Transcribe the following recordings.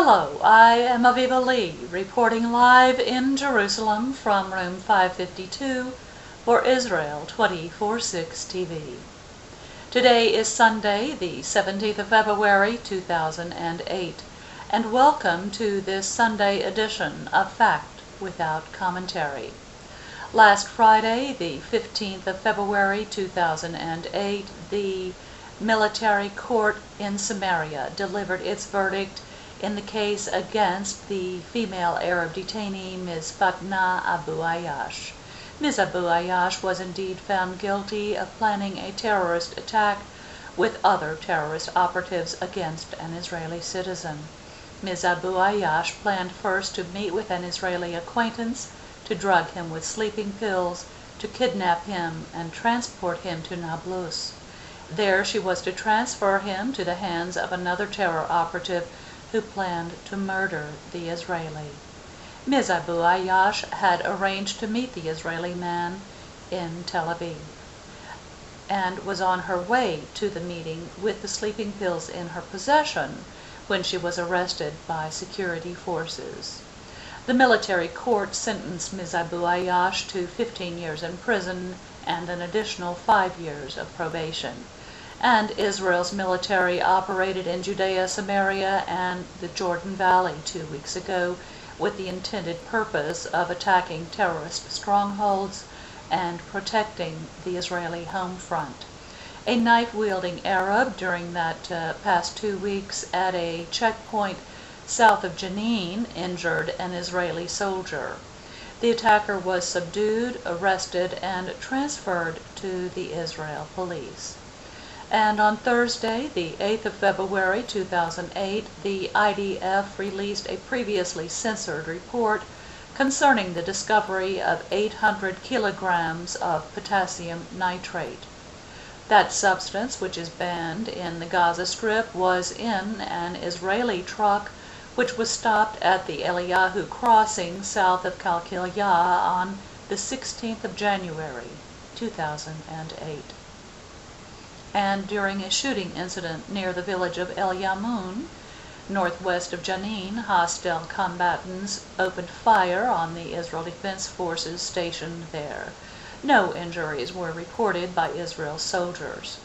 Hello, I am Aviva Lee, reporting live in Jerusalem from room 552 for Israel 24/6 TV. Today is Sunday, the 17th of February 2008, and welcome to this Sunday edition of Fact Without Commentary. Last Friday, the 15th of February 2008, the military court in Samaria delivered its verdict in the case against the female Arab detainee Ms. Fatna Abu Ayyash. Ms. Abu Ayyash was indeed found guilty of planning a terrorist attack with other terrorist operatives against an Israeli citizen. Ms. Abu Ayyash planned first to meet with an Israeli acquaintance, to drug him with sleeping pills, to kidnap him and transport him to Nablus. There she was to transfer him to the hands of another terror operative who planned to murder the Israeli. Ms. Abu Ayyash had arranged to meet the Israeli man in Tel Aviv and was on her way to the meeting with the sleeping pills in her possession when she was arrested by security forces. The military court sentenced Ms. Abu Ayyash to 15 years in prison and an additional 5 years of probation. And Israel's military operated in Judea, Samaria, and the Jordan Valley 2 weeks ago with the intended purpose of attacking terrorist strongholds and protecting the Israeli home front. A knife-wielding Arab during that past 2 weeks at a checkpoint south of Jenin injured an Israeli soldier. The attacker was subdued, arrested, and transferred to the Israel police. And on Thursday, the 8th of February 2008, the IDF released a previously censored report concerning the discovery of 800 kilograms of potassium nitrate. That substance, which is banned in the Gaza Strip, was in an Israeli truck which was stopped at the Eliyahu crossing south of Kalkilia on the 16th of January 2008. And during a shooting incident near the village of El Yamoun, northwest of Jenin, hostile combatants opened fire on the Israel Defense Forces stationed there. No injuries were reported by Israel's soldiers.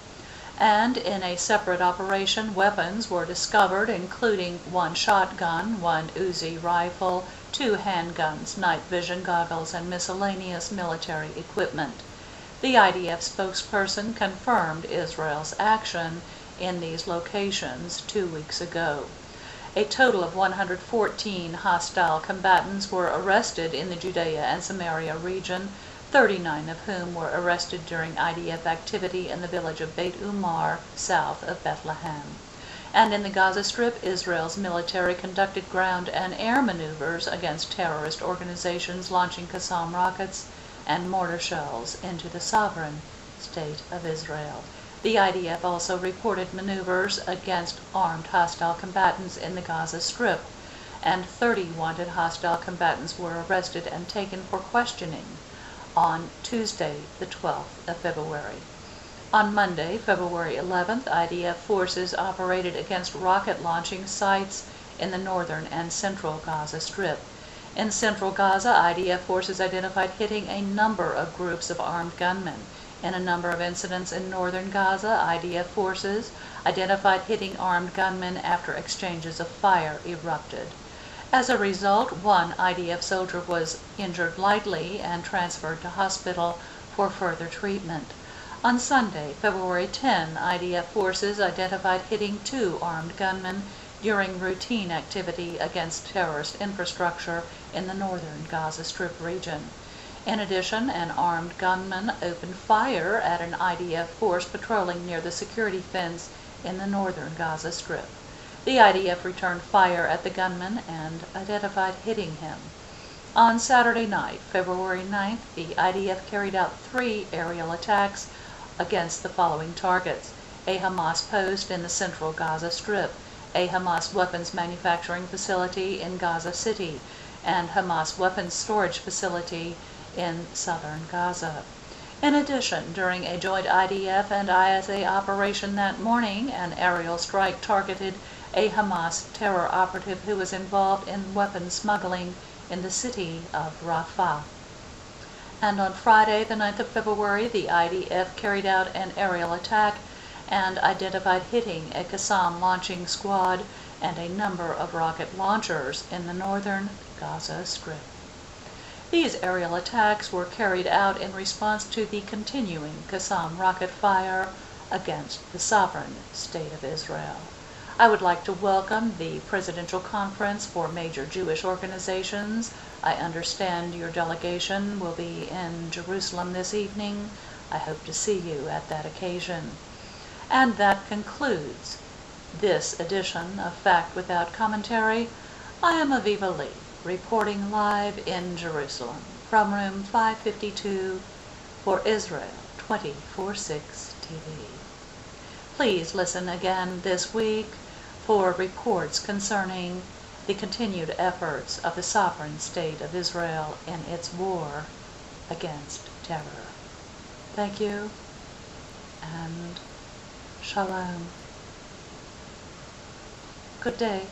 And in a separate operation, weapons were discovered, including 1 shotgun, 1 Uzi rifle, 2 handguns, night vision goggles, and miscellaneous military equipment. The IDF spokesperson confirmed Israel's action in these locations 2 weeks ago. A total of 114 hostile combatants were arrested in the Judea and Samaria region, 39 of whom were arrested during IDF activity in the village of Beit Umar, south of Bethlehem. And in the Gaza Strip, Israel's military conducted ground and air maneuvers against terrorist organizations launching Qassam rockets and mortar shells into the sovereign state of Israel. The IDF also reported maneuvers against armed hostile combatants in the Gaza Strip, and 30 wanted hostile combatants were arrested and taken for questioning on Tuesday, the 12th of February. On Monday, February 11th, IDF forces operated against rocket launching sites in the northern and central Gaza Strip. In central Gaza, IDF forces identified hitting a number of groups of armed gunmen. In a number of incidents in northern Gaza, IDF forces identified hitting armed gunmen after exchanges of fire erupted. As a result, 1 IDF soldier was injured lightly and transferred to hospital for further treatment. On Sunday, February 10, IDF forces identified hitting 2 armed gunmen during routine activity against terrorist infrastructure in the northern Gaza Strip region. In addition, an armed gunman opened fire at an IDF force patrolling near the security fence in the northern Gaza Strip. The IDF returned fire at the gunman and identified hitting him. On Saturday night, February 9th, the IDF carried out 3 aerial attacks against the following targets: a Hamas post in the central Gaza Strip, a Hamas weapons manufacturing facility in Gaza City, and Hamas weapons storage facility in southern Gaza. In addition, during a joint IDF and ISA operation that morning, an aerial strike targeted a Hamas terror operative who was involved in weapons smuggling in the city of Rafah. And on Friday, the 9th of February, the IDF carried out an aerial attack and identified hitting a Qassam launching squad and a number of rocket launchers in the northern Gaza Strip. These aerial attacks were carried out in response to the continuing Qassam rocket fire against the sovereign state of Israel. I would like to welcome the Presidential Conference for Major Jewish Organizations. I understand your delegation will be in Jerusalem this evening. I hope to see you at that occasion. And that concludes this edition of Fact Without Commentary. I am Aviva Lee, reporting live in Jerusalem from room 552 for Israel 24/6 TV. Please listen again this week for reports concerning the continued efforts of the sovereign state of Israel in its war against terror. Thank you and shalom. Good day.